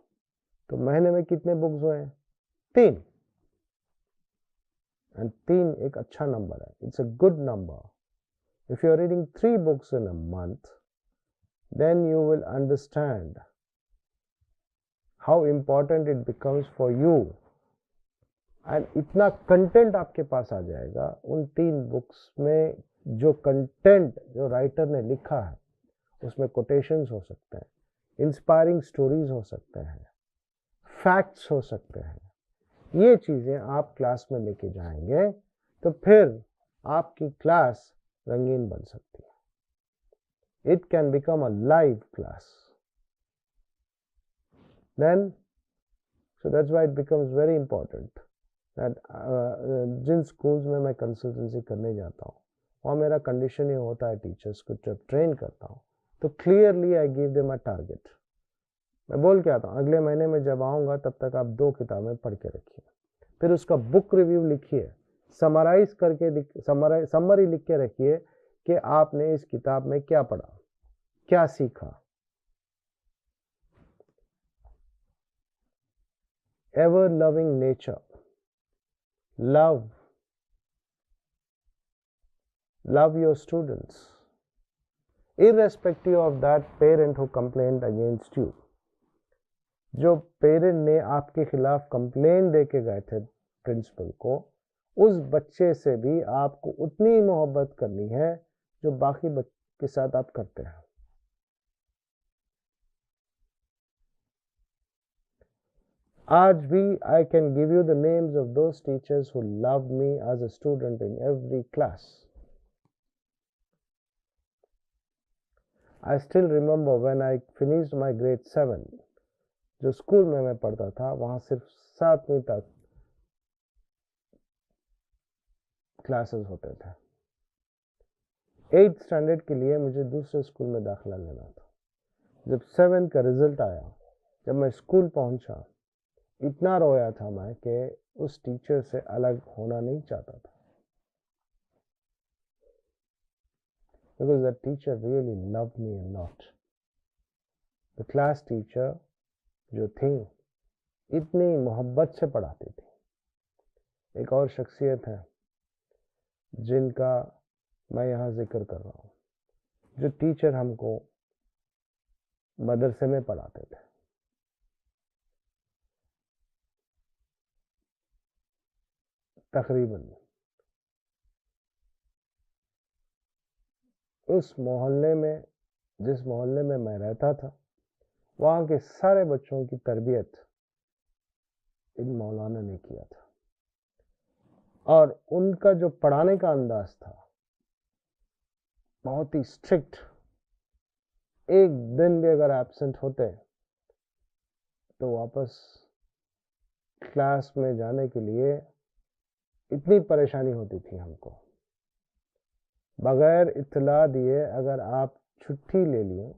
तो महीने में कितने बुक्स हुए? 3. एंड 3 एक अच्छा नंबर है. It's a good number. If you are reading 3 books in a month, then you will understand how important it becomes for you. And इतना कंटेंट आपके पास आ जाएगा उन 3 बुक्स में. जो कंटेंट जो राइटर ने लिखा है उसमें कोटेशंस हो सकते हैं, इंस्पायरिंग स्टोरीज हो सकते हैं, फैक्ट्स हो सकते हैं. ये चीज़ें आप क्लास में लेके जाएंगे तो फिर आपकी क्लास रंगीन बन सकती है. It can become a live class. Then, so that's why it becomes very important जिन स्कूल्स में मैं कंसल्टेंसी करने जाता हूँ वहाँ मेरा कंडीशन ये होता है टीचर्स को जब ट्रेन करता हूँ तो clearly I give them a target. मैं बोल के आता हूँ अगले महीने में जब आऊँगा तब तक आप 2 किताबें पढ़ के रखिए, फिर उसका बुक रिव्यू लिखिए, समराइज करके समरी लिख के रखिए कि आपने इस किताब में क्या पढ़ा, क्या सीखा। Ever loving nature, love your students irrespective of that parent who complained against you। जो पेरेंट ने आपके खिलाफ कंप्लेन दे के गए थे प्रिंसिपल को, उस बच्चे से भी आपको उतनी मोहब्बत करनी है जो बाकी बच्चों के साथ आप करते हैं। आज भी I can give you the names of those teachers who loved me as a student in every class। I still remember when I finished my grade 7, जो स्कूल में मैं पढ़ता था वहाँ सिर्फ 7वीं तक क्लासेस होते थे। 8th स्टैंडर्ड के लिए मुझे दूसरे स्कूल में दाखिला लेना था। जब 7th का रिजल्ट आया, जब मैं स्कूल पहुंचा, इतना रोया था मैं कि उस टीचर से अलग होना नहीं चाहता था। Because that teacher really loved me a lot। The class teacher जो थी इतनी मोहब्बत से पढ़ाती थी। एक और शख्सियत है जिनका मैं यहाँ जिक्र कर रहा हूँ, जो टीचर हमको मदरसे में पढ़ाते थे। तकरीबन उस मोहल्ले में, जिस मोहल्ले में मैं रहता था, वहाँ के सारे बच्चों की तरबियत इन मौलाना ने किया था और उनका जो पढ़ाने का अंदाज था बहुत ही स्ट्रिक्ट। एक दिन भी अगर एब्सेंट होते तो वापस क्लास में जाने के लिए इतनी परेशानी होती थी हमको। बगैर इत्तला दिए अगर आप छुट्टी ले लिए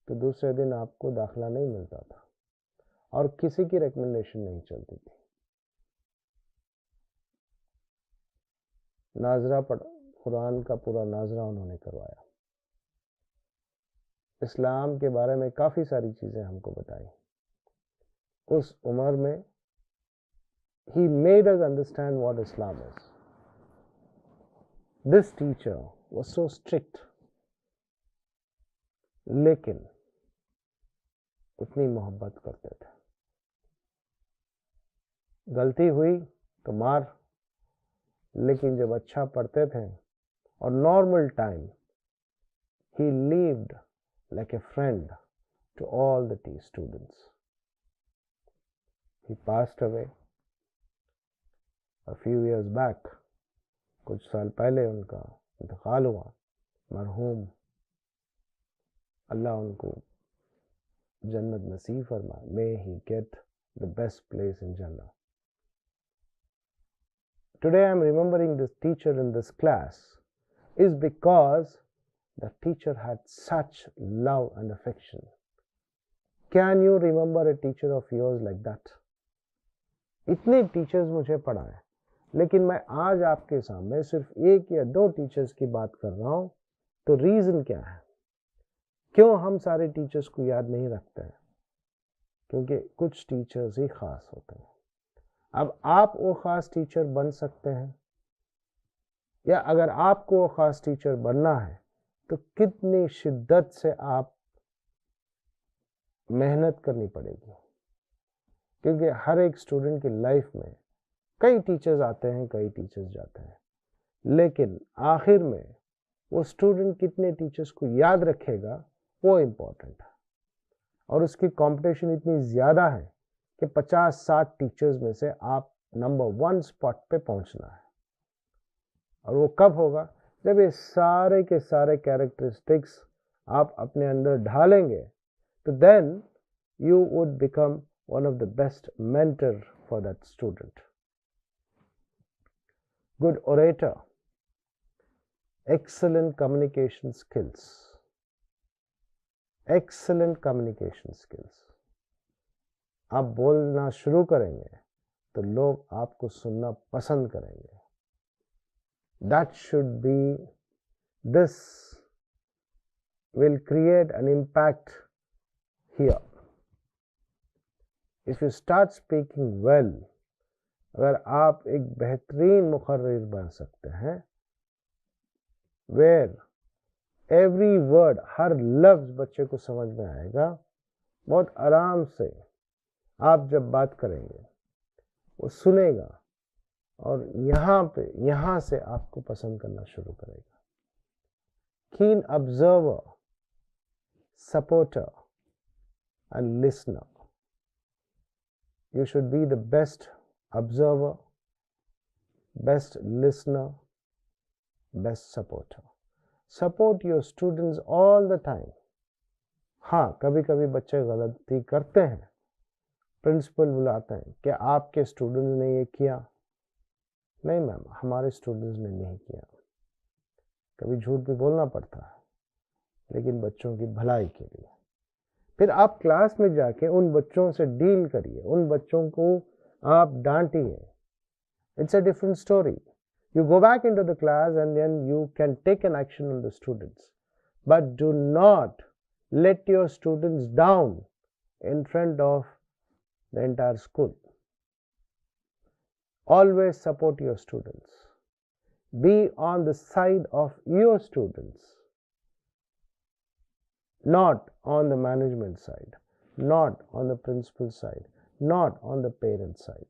तो दूसरे दिन आपको दाखिला नहीं मिलता था और किसी की रिकमेंडेशन नहीं चलती थी। नाजरा कुरान का पूरा नाजरा उन्होंने करवाया। इस्लाम के बारे में काफ़ी सारी चीज़ें हमको बताई। उस उम्र में he made us understand what Islam is। This teacher was so strict, लेकिन उतनी मोहब्बत करते थे। गलती हुई तो मार, लेकिन जब अच्छा पढ़ते थे और normal time, he lived like a friend to all the students। He passed away a few years back। कुछ साल पहले उनका इंतकाल हुआ। मरहूम, अल्लाह उनको जन्नत नसीब फरमाए। May he get the best place in Jannah। Today I am remembering this teacher in this class is because the teacher had such love and affection। Can you remember a teacher of yours like that? इतने teachers मुझे पढ़ाए, लेकिन मैं आज आपके सामने सिर्फ 1 या 2 टीचर्स की बात कर रहा हूँ। तो रीज़न क्या है, क्यों हम सारे टीचर्स को याद नहीं रखते हैं? क्योंकि कुछ टीचर्स ही ख़ास होते हैं। अब आप वो ख़ास टीचर बन सकते हैं, या अगर आपको वो ख़ास टीचर बनना है तो कितनी शिद्दत से आप मेहनत करनी पड़ेगी। क्योंकि हर एक स्टूडेंट की लाइफ में कई टीचर्स आते हैं, कई टीचर्स जाते हैं, लेकिन आखिर में वो स्टूडेंट कितने टीचर्स को याद रखेगा वो इम्पोर्टेंट है। और उसकी कंपटीशन इतनी ज़्यादा है कि 50-60 टीचर्स में से आप नंबर 1 स्पॉट पे पहुंचना है। और वो कब होगा, जब ये सारे के सारे कैरेक्टरिस्टिक्स आप अपने अंदर ढालेंगे, तो then you would become one of the best mentor for that student। good orator, excellent communication skills. Excellent communication skills. आप बोलना शुरू करेंगे तो लोग आपको सुनना पसंद करेंगे. That should be, this will create an impact here. If you start speaking well, अगर आप एक बेहतरीन मुखर्रिर बन सकते हैं, where every word, हर लफ्ज बच्चे को समझ में आएगा, बहुत आराम से आप जब बात करेंगे वो सुनेगा और यहाँ से आपको पसंद करना शुरू करेगा. Keen observer, supporter and listener. You should be the best observer, best listener, best supporter. Support your students all the time. हाँ, कभी कभी बच्चे गलती करते हैं, प्रिंसिपल बुलाते हैं कि आपके स्टूडेंट्स ने ये किया. नहीं मैम, हमारे स्टूडेंट्स ने नहीं किया. कभी झूठ भी बोलना पड़ता है, लेकिन बच्चों की भलाई के लिए. फिर आप क्लास में जाके उन बच्चों से डील करिए, उन बच्चों को आप डांटिए. It's a different story. You go back into the class and then you can take an action on the students. But do not let your students down in front of the entire school. Always support your students. Be on the side of your students, not on the management side, not on the principal side, not on the parent side.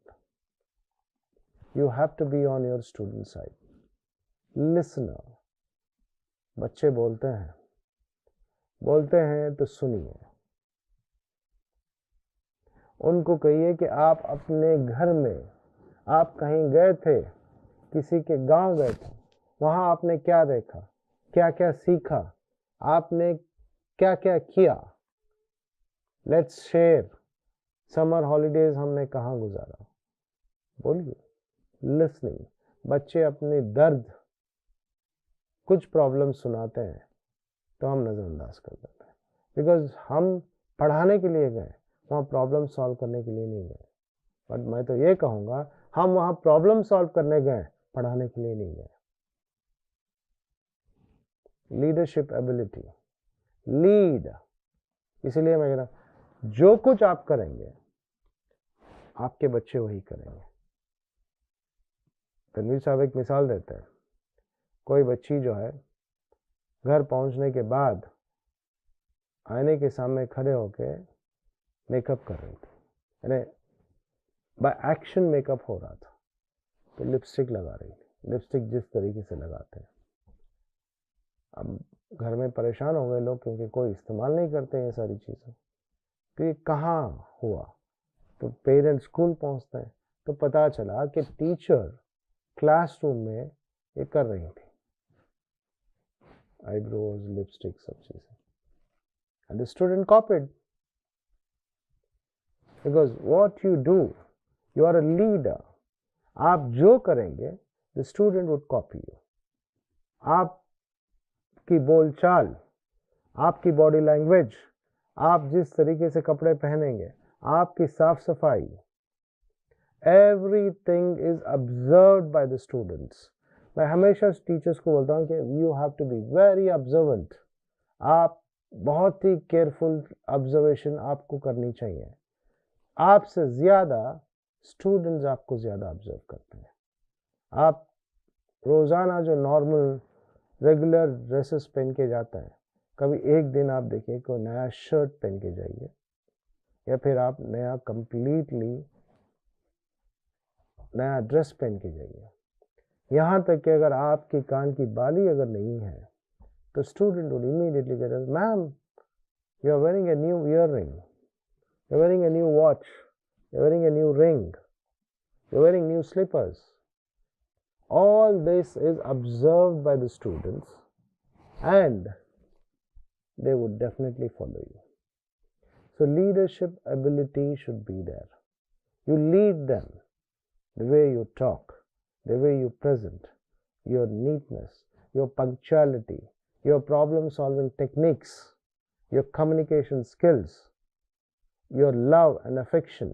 You have to be on your student side. Listener. बच्चे बोलते हैं तो सुनिए. उनको कहिए कि आप अपने घर में, आप कहीं गए थे, किसी के गांव गए थे, वहां आपने क्या देखा, क्या क्या सीखा, आपने क्या क्या किया. Let's share. समर हॉलीडेज हमने कहाँ गुजारा, बोलिए. लिसनिंग. बच्चे अपने दर्द, कुछ प्रॉब्लम सुनाते हैं तो हम नज़रअंदाज कर देते हैं, बिकॉज हम पढ़ाने के लिए गए, वहाँ प्रॉब्लम सॉल्व करने के लिए नहीं गए. बट मैं तो ये कहूँगा, हम वहाँ प्रॉब्लम सॉल्व करने गए, पढ़ाने के लिए नहीं गए. Leadership ability. लीड. इसलिए मैं कह रहा हूँ, जो कुछ आप करेंगे आपके बच्चे वही करेंगे. तनवीर साहब एक मिसाल देते हैं. कोई बच्ची जो है घर पहुंचने के बाद आईने के सामने खड़े होके मेकअप कर रही थी, यानी बाय एक्शन मेकअप हो रहा था, तो लिपस्टिक लगा रही थी. लिपस्टिक जिस तरीके से लगाते हैं, अब घर में परेशान हो गए लोग, क्योंकि कोई इस्तेमाल नहीं करते ये सारी चीज़ें. तो ये कहाँ हुआ, तो पेरेंट्स स्कूल पहुंचते हैं तो पता चला कि टीचर क्लासरूम में ये कर रही थी, आईब्रोज, लिपस्टिक, सब चीजें. And the student copied, because what you do, you are a leader. आप जो करेंगे the student would copy you. आपकी बोलचाल, आपकी बॉडी लैंग्वेज, आप जिस तरीके से कपड़े पहनेंगे, आपकी साफ सफाई, everything is observed by the students. मैं हमेशा टीचर्स को बोलता हूँ कि you have to be very observant. आप बहुत ही केयरफुल ऑब्जर्वेशन आपको करनी चाहिए. आपसे ज़्यादा स्टूडेंट्स आपको ज़्यादा ऑब्जर्व करते हैं. आप रोज़ाना जो नॉर्मल रेगुलर ड्रेसेस पहन के जाते हैं, कभी एक दिन आप देखिए कोई नया शर्ट पहन के जाइए, या फिर आप कंप्लीटली नया ड्रेस पहन के जाइए. यहाँ तक कि अगर आपकी कान की बाली अगर नहीं है तो student would immediately get, ma'am you are wearing a new earring, you are wearing a new watch, you are wearing a new ring, you are wearing new slippers. All this is observed by the students and they would definitely follow you. So leadership ability should be there. You lead them, the way you talk, the way you present, your neatness, your punctuality, your problem solving techniques, your communication skills, your love and affection.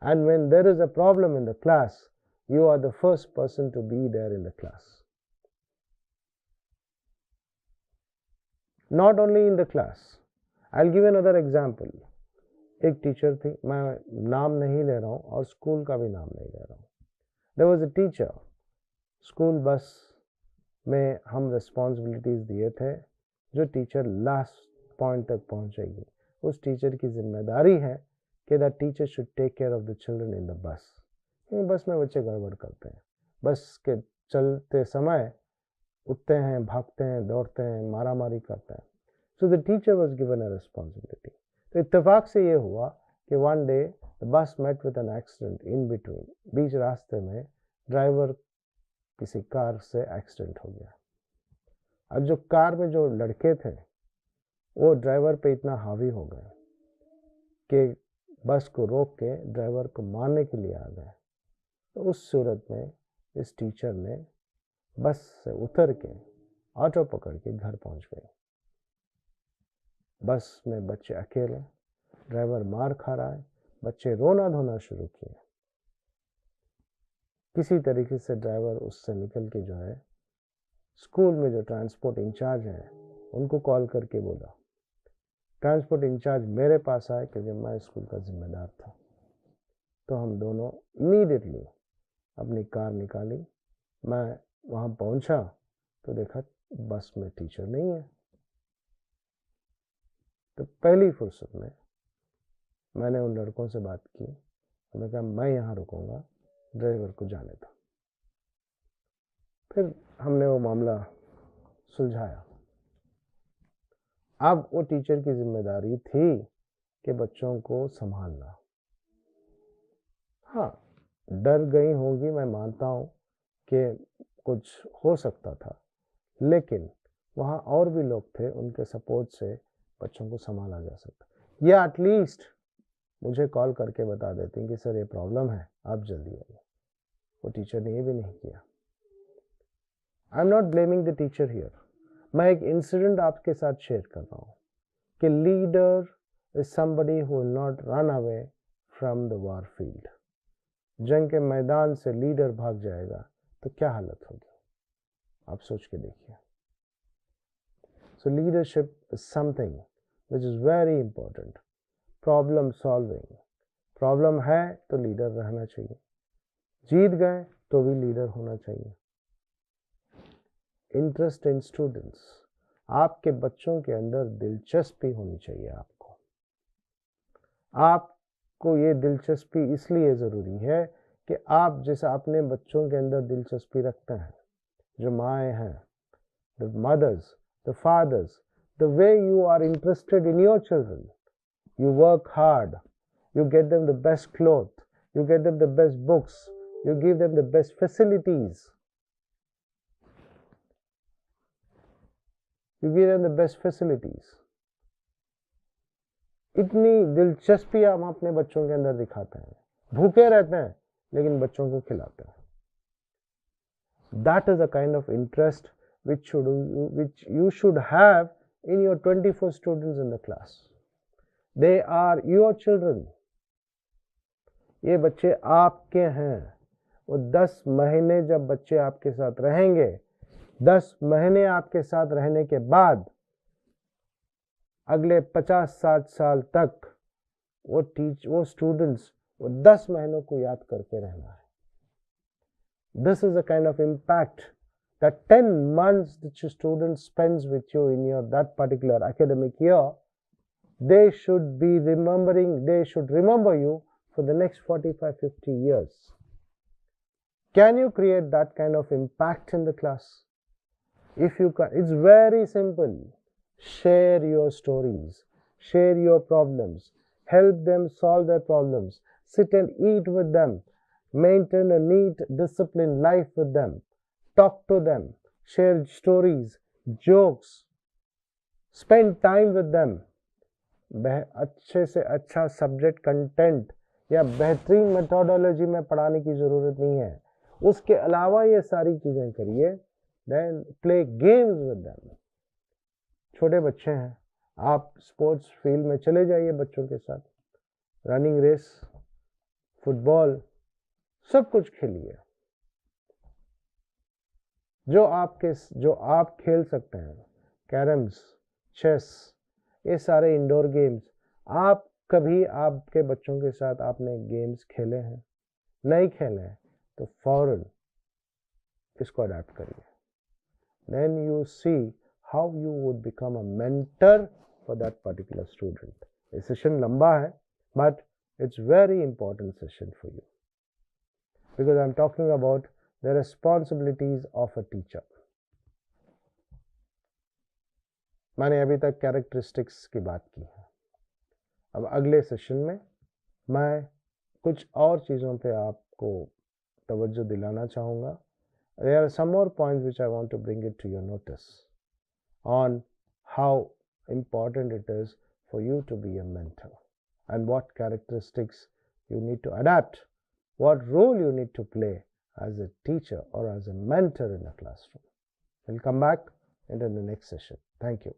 And when there is a problem in the class, you are the first person to be there in the class. Not only in the class. I'll give another example. एक teacher थी, मैं नाम नहीं ले रहा हूँ और school का भी नाम नहीं ले रहा हूँ. There was a teacher. School bus में हम रिस्पॉन्सिबिलिटीज दिए थे, जो टीचर लास्ट पॉइंट तक पहुँचेगी उस टीचर की जिम्मेदारी है कि the teacher should take care of the children in the bus. क्योंकि बस में बच्चे गड़बड़ करते हैं, बस के चलते समय उठते हैं, भागते हैं, दौड़ते हैं, मारा मारी करते हैं. So the teacher was given a responsibility. तो इत्तेफाक से ये हुआ कि one day the bus met with an accident in between. बीच रास्ते में ड्राइवर किसी कार से एक्सीडेंट हो गया. अब जो कार में जो लड़के थे वो ड्राइवर पे इतना हावी हो गए कि बस को रोक के ड्राइवर को मारने के लिए आ गए. तो उस सूरत में इस टीचर ने बस से उतर के ऑटो पकड़ के घर पहुंच गए. बस में बच्चे अकेले, ड्राइवर मार खा रहा है, बच्चे रोना धोना शुरू किए. किसी तरीके से ड्राइवर उससे निकल के जो है स्कूल में जो ट्रांसपोर्ट इंचार्ज है उनको कॉल करके बोला. ट्रांसपोर्ट इंचार्ज मेरे पास आए क्योंकि मैं स्कूल का जिम्मेदार था. तो हम दोनों इमीडिएटली अपनी कार निकाली. मैं वहाँ पहुँचा तो देखा बस में टीचर नहीं है. तो पहली फुर्सत में मैंने उन लड़कों से बात की. मैंने कहा मैं यहाँ रुकूंगा, ड्राइवर को जाने दो. फिर हमने वो मामला सुलझाया. अब वो टीचर की जिम्मेदारी थी कि बच्चों को संभालना. हाँ, डर गई होंगी, मैं मानता हूँ कि कुछ हो सकता था, लेकिन वहाँ और भी लोग थे, उनके सपोर्ट से बच्चों को संभाला जा सकता. या एटलीस्ट मुझे कॉल करके बता देती कि सर ये प्रॉब्लम है, आप जल्दी आइए. वो टीचर ने ये भी नहीं किया. I am not blaming the teacher here. मैं एक इंसिडेंट आपके साथ शेयर कर रहा हूँ कि leader is somebody who will not run away from the war field. जंग के मैदान से लीडर भाग जाएगा तो क्या हालत होगी, आप सोच के देखिए. सो leadership is something which is very important. Problem solving. Problem है तो लीडर रहना चाहिए, जीत गए तो भी लीडर होना चाहिए. Interest in students. आपके बच्चों के अंदर दिलचस्पी होनी चाहिए. आपको ये दिलचस्पी इसलिए ज़रूरी है कि आप जैसा अपने बच्चों के अंदर दिलचस्पी रखते हैं, जो माएँ हैं, the mothers, the fathers, the way you are interested in your children. You work hard, you get them the best clothes, you get them the best books, you give them the best facilities, you give them the best facilities. इतनी दिलचस्पी हम अपने बच्चों के अंदर दिखाते हैं, भूखे रहते हैं लेकिन बच्चों को खिलाते हैं. That is a kind of interest which you should have in your 24 students in the class. They are your children. ये बच्चे आपके हैं. वो 10 महीने जब बच्चे आपके साथ रहेंगे, 10 महीने आपके साथ रहने के बाद अगले 50-60 साल तक वो स्टूडेंट्स वो 10 महीनों को याद करके रहना है. This is a kind of impact that 10 months that your student spends with you in your that particular academic year, they should remember you for the next 45-50 years. Can you create that kind of impact in the class? If you can, it's very simple. Share your stories, share your problems, help them solve their problems, sit and eat with them, maintain a neat, disciplined life with them, talk to them, share stories, jokes, spend time with them. अच्छे से अच्छा subject content या बेहतरीन methodology में पढ़ाने की ज़रूरत नहीं है. उसके अलावा ये सारी चीज़ें करिए। Then play games with them. छोटे बच्चे हैं, आप स्पोर्ट्स फील्ड में चले जाइए बच्चों के साथ, रनिंग रेस, फुटबॉल, सब कुछ खेलिए जो आप खेल सकते हैं। कैरम्स, चेस, ये सारे इंडोर गेम्स। आप कभी आपके बच्चों के साथ आपने गेम्स खेले हैं? नहीं खेले हैं तो फौरन इसको अडैप्ट करिए। then you see how you would become a mentor for that particular student. ये सेशन लंबा है, but it's very important session for you because I'm talking about the responsibilities of a teacher. मैंने अभी तक characteristics की बात की है। अब अगले सेशन में मैं कुछ और चीज़ों पे आपको तवज्जो दिलाना चाहूँगा। There are some more points which I want to bring it to your notice on how important it is for you to be a mentor and what characteristics you need to adapt, what role you need to play as a teacher or as a mentor in a classroom. We'll come back into the next session. Thank you.